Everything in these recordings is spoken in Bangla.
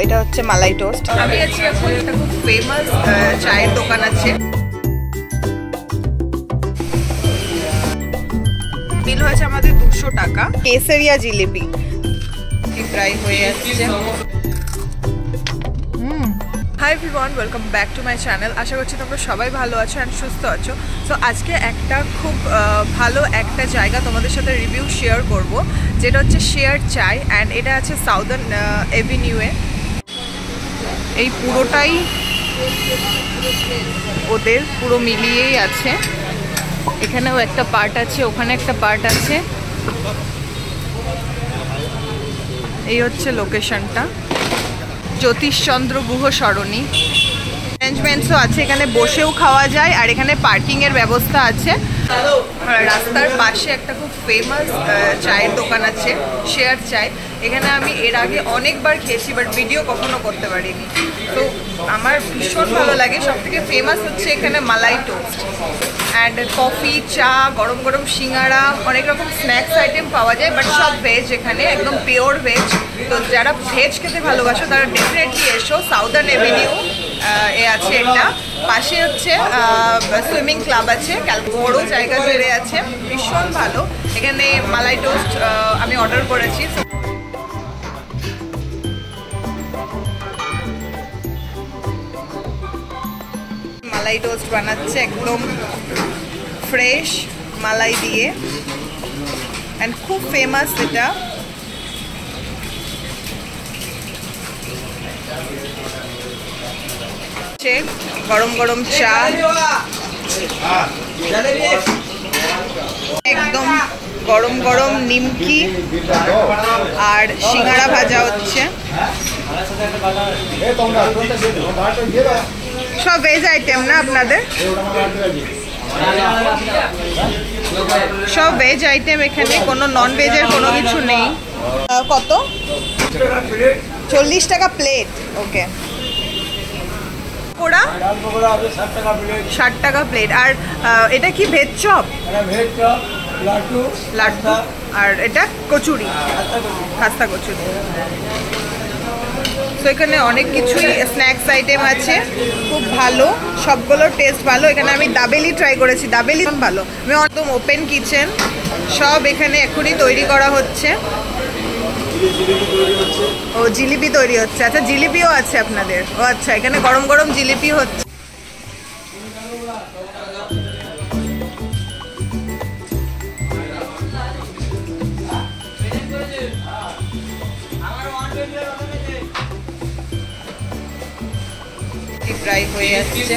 এটা হচ্ছে মালাই টোস্ট। আমি আছি এখন একটা খুব ফেমাস চায়ের দোকান আছে, বিল হয়েছে আমাদের 200 টাকা। কেসরিয়া জিলিপি প্রায় হয়ে যাচ্ছে। Hi everyone, welcome back to my channel. আশা করছি তোমরা সবাই ভালো আছো অ্যান্ড সুস্থ আছো। সো আজকে একটা খুব ভালো একটা জায়গা তোমাদের সাথে রিভিউ শেয়ার করব, যেটা হচ্ছে শেয়ার চাই, অ্যান্ড এটা আছে সাউদার্ন এভিনিউয়ে। এই পুরোটাই ওদের পুরো মিলিয়েই আছে। এখানেও একটা পার্ট আছে, ওখানে একটা পার্ট আছে। এই হচ্ছে লোকেশনটা, জ্যোতিষচন্দ্র গুহ সরণি। অ্যারেঞ্জমেন্টসও আছে, এখানে বসেও খাওয়া যায় আর এখানে পার্কিংয়ের ব্যবস্থা আছে। রাস্তার পাশে একটা খুব ফেমাস চায়ের দোকান আছে, শেয়ার চাই। এখানে আমি এর আগে অনেকবার খেয়েছি, বাট ভিডিও কখনো করতে পারিনি। তো আমার ভীষণ ভালো লাগে। সবথেকে ফেমাস হচ্ছে এখানে মালাই টোস্ট অ্যান্ড কফি, চা, গরম গরম সিঙ্গাড়া, অনেক রকম স্ন্যাক্স আইটেম পাওয়া যায়, বাট সব ভেজ, এখানে একদম পিওর ভেজ। তো যারা ভেজ খেতে ভালোবাসো তারা ডেফিনেটলি এসো। সাউদার্ন এভিনিউ এ আছে এটা। পাশে হচ্ছে সুইমিং ক্লাব আছে, বড় জায়গা জুড়ে আছে, ভীষণ ভালো। এখানে মালাই টোস্ট আমি অর্ডার করেছি। মালাই টোস্ট বানাচ্ছে একদম ফ্রেশ মালাই দিয়ে, অ্যান্ড খুব ফেমাস এটা। গরম গরম চা, একদম গরম গরম নিমকি আর সিঙ্গাড়া ভাজা হচ্ছে। সব ভেজ আইটেম না আপনাদের? সব ভেজ আইটেম এখানে, কোনো নন ভেজের কোনো কিছু নেই। কত? 40 টাকা প্লেট। ওকে। পকোড়া 60 টাকা প্লেট। আর এটা কি ভেজ চপ? লাড্ডু। আর এটা কচুরি, খাস্তা কচুরি। তো এখানে অনেক কিছুই স্ন্যাক্স আইটেম আছে, খুব ভালো, সবগুলোর টেস্ট ভালো। এখানে আমি দাবেলি ট্রাই করেছি, দাবেলি ভালো। আমি একদম ওপেন কিচেন, সব এখানে এখনই তৈরি করা হচ্ছে। ও জিলিপি তৈরি হচ্ছে, আচ্ছা জিলিপিও আছে আপনাদের? ও আচ্ছা, এখানে গরম গরম জিলিপি হচ্ছে। প্রায় হয়ে যাচ্ছে।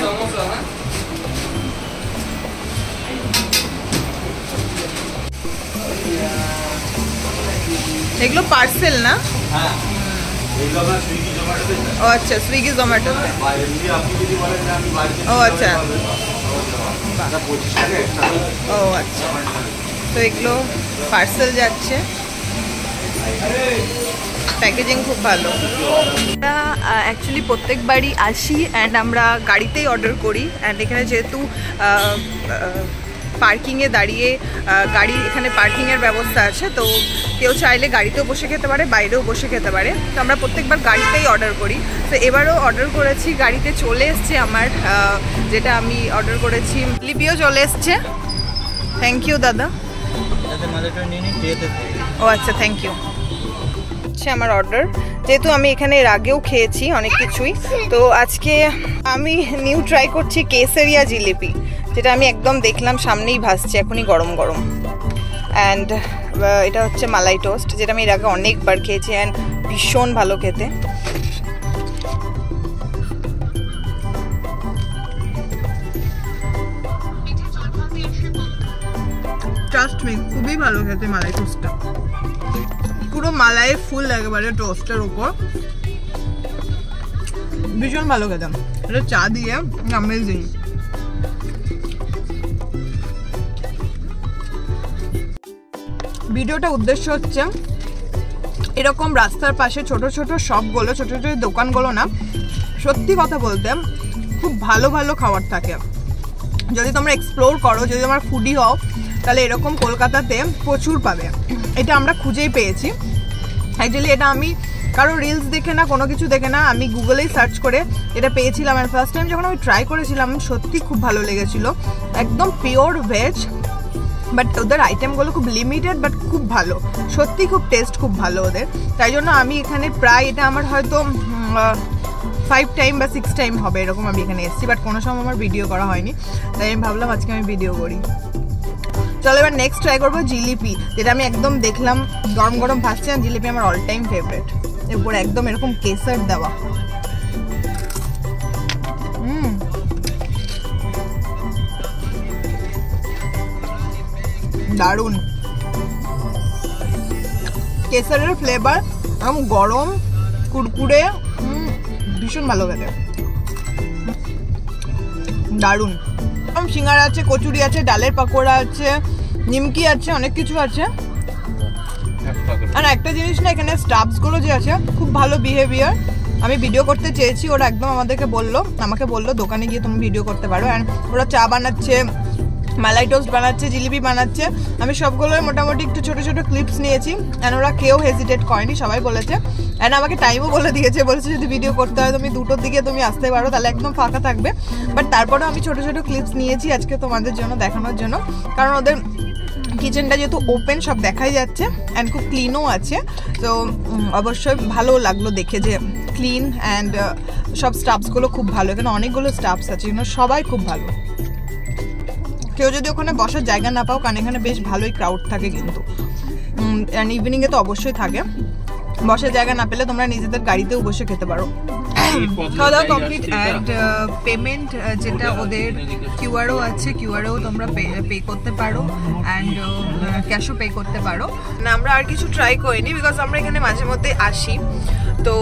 এগুলো পার্সেল না? ও আচ্ছা, সুইগি জোম্যাটো। ও আচ্ছা, ও আচ্ছা। তো এগুলো পার্সেল যাচ্ছে, প্যাকেজিং খুব ভালো। আমরা অ্যাকচুয়ালি প্রত্যেকবারই আসি অ্যান্ড আমরা গাড়িতেই অর্ডার করি। অ্যান্ড এখানে যেহেতু পার্কিংয়ে দাঁড়িয়ে গাড়ি, এখানে পার্কিংয়ের ব্যবস্থা আছে, তো কেউ চাইলে গাড়িতেও বসে খেতে পারে, বাইরেও বসে খেতে পারে। তো আমরা প্রত্যেকবার গাড়িতেই অর্ডার করি। তো এবারও অর্ডার করেছি, গাড়িতে চলে এসছে আমার যেটা আমি অর্ডার করেছি। লিপিও চলে এসছে। থ্যাংক ইউ দাদা। ও আচ্ছা, থ্যাংক ইউ। আমার অর্ডার, যেহেতু আমি এখানে এর আগেও খেয়েছি অনেক কিছুই, তো আজকে আমি নিউ ট্রাই করছি কেসরিয়া জিলিপি, যেটা আমি একদম দেখলাম সামনেই ভাসছে এখনই গরম গরম। অ্যান্ড এটা হচ্ছে মালাই টোস্ট, যেটা আমি এর আগে অনেকবার খেয়েছি অ্যান্ড ভীষণ ভালো খেতে। ট্রাস্ট মি, খুবই ভালো খেতে মালাই টোস্টটা। পুরো মালাই ফুল একেবারে টোস্টের উপর, ভীষণ ভালো খেতাম। এটা চা দিয়ে অ্যামেজিং। ভিডিওটা উদ্দেশ্য হচ্ছে এরকম রাস্তার পাশে ছোট ছোট শপগুলো, ছোট ছোট দোকানগুলো না, সত্যি কথা বলতে খুব ভালো ভালো খাবার থাকে। যদি তোমরা এক্সপ্লোর করো, যদি তোমরা ফুডি হও, তাহলে এরকম কলকাতাতে প্রচুর পাবে। এটা আমরা খুঁজেই পেয়েছি। অ্যাকচুয়ালি এটা আমি কারো রিলস দেখে না, কোনো কিছু দেখে না, আমি গুগলেই সার্চ করে এটা পেয়েছিলাম। আর ফার্স্ট টাইম যখন আমি ট্রাই করেছিলাম সত্যি খুব ভালো লেগেছিলো। একদম পিওর ভেজ, বাট ওদের আইটেমগুলো খুব লিমিটেড বাট খুব ভালো, সত্যি খুব টেস্ট খুব ভালো ওদের। তাই জন্য আমি এখানে প্রায়, এটা আমার হয়তো 5 টাইম বা 6 টাইম হবে এরকম আমি এখানে এসেছি, বাট কোনো সময় আমার ভিডিও করা হয়নি, তাই আমি ভাবলাম আজকে আমি ভিডিও করি। চলো এবার নেক্সট ট্রাই করবো জিলিপি, যেটা আমি একদম দেখলাম গরম গরম ভাসছে। আর জিলিপি আমার অল টাইম ফেভারিট, এরপরে একদম এরকম কেসার দেওয়া। দারুণ কেসারের ফ্লেভার, একদম গরম কুরকুরে, ভীষণ ভালো খেতে, দারুণ। সিঙ্গারা আছে, কচুরি আছে, ডালের পাকোড়া আছে, নিমকি আছে, অনেক কিছু আছে। আর একটা জিনিস না, এখানে স্টাফসগুলো যে আছে খুব ভালো বিহেভিয়ার। আমি ভিডিও করতে চেয়েছি, ওরা একদম আমাকে বললো দোকানে গিয়ে তুমি ভিডিও করতে পারো। অ্যান্ড ওরা চা বানাচ্ছে, মালাই টোস্ট বানাচ্ছে, জিলিপি বানাচ্ছে, আমি সবগুলোই মোটামুটি একটু ছোটো ছোটো ক্লিপস নিয়েছি। অ্যান্ড ওরা কেউ হেজিটেট করেনি, সবাই বলেছে। অ্যান্ড আমাকে টাইমও বলে দিয়েছে, বলেছে যদি ভিডিও করতে হয় তুমি 2টোর দিকে তুমি আসতে পারো, তাহলে একদম ফাঁকা থাকবে। বাট তারপরেও আমি ছোটো ছোটো ক্লিপস নিয়েছি আজকে তোমাদের জন্য দেখানোর জন্য, কারণ ওদের কিচেনটা যেহেতু ওপেন সব দেখাই যাচ্ছে অ্যান্ড খুব ক্লিনও আছে। তো অবশ্যই ভালো লাগলো দেখে যে ক্লিন অ্যান্ড সব স্টাফসগুলো খুব ভালো। এখানে অনেকগুলো স্টাফস আছে, সবাই খুব ভালো। কেউ যদি ওখানে বসার জায়গা না পাও, কারণ এখানে বেশ ভালোই ক্রাউড থাকে কিন্তু, অ্যান্ড ইভিনিংয়ে তো অবশ্যই থাকে। বসার জায়গা না পেলে তোমরা নিজেদের গাড়িতেও বসে খেতে পারো। খাওয়া দাওয়া কমপ্লিট। অ্যান্ড পেমেন্ট যেটা ওদের কিউআরও আছে, কিউআরও তোমরা পে করতে পারো, অ্যান্ড ক্যাশও পে করতে পারো। না আমরা আর কিছু ট্রাই করিনি, বিকজ আমরা এখানে মাঝে মধ্যে আসি। তো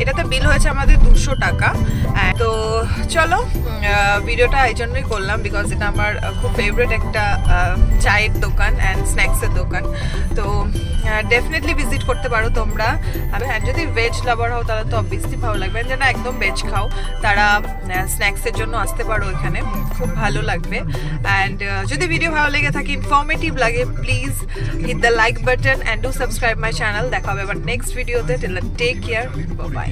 এটাতে বিল হয়েছে আমাদের 200 টাকা। তো চলো ভিডিওটা এই জন্যই করলাম, বিকজ এটা আমার খুব ফেভারিট একটা চায়ের দোকান অ্যান্ড স্ন্যাক্সের দোকান। তো ডেফিনেটলি ভিজিট করতে পারো তোমরা। আর যদি ভেজ লাভার হও তাহলে তো অবভিয়াসলি ভালো লাগবে, যারা একদম ভেজ খাও তারা স্ন্যাক্সের জন্য আসতে পারো, এখানে খুব ভালো লাগবে। অ্যান্ড যদি ভিডিও ভালো লেগে থাকে, ইনফরমেটিভ লাগে, please hit the like button and do subscribe my channel. দেখা হবে আবার নেক্সট ভিডিওতে। Till then take care, bye by.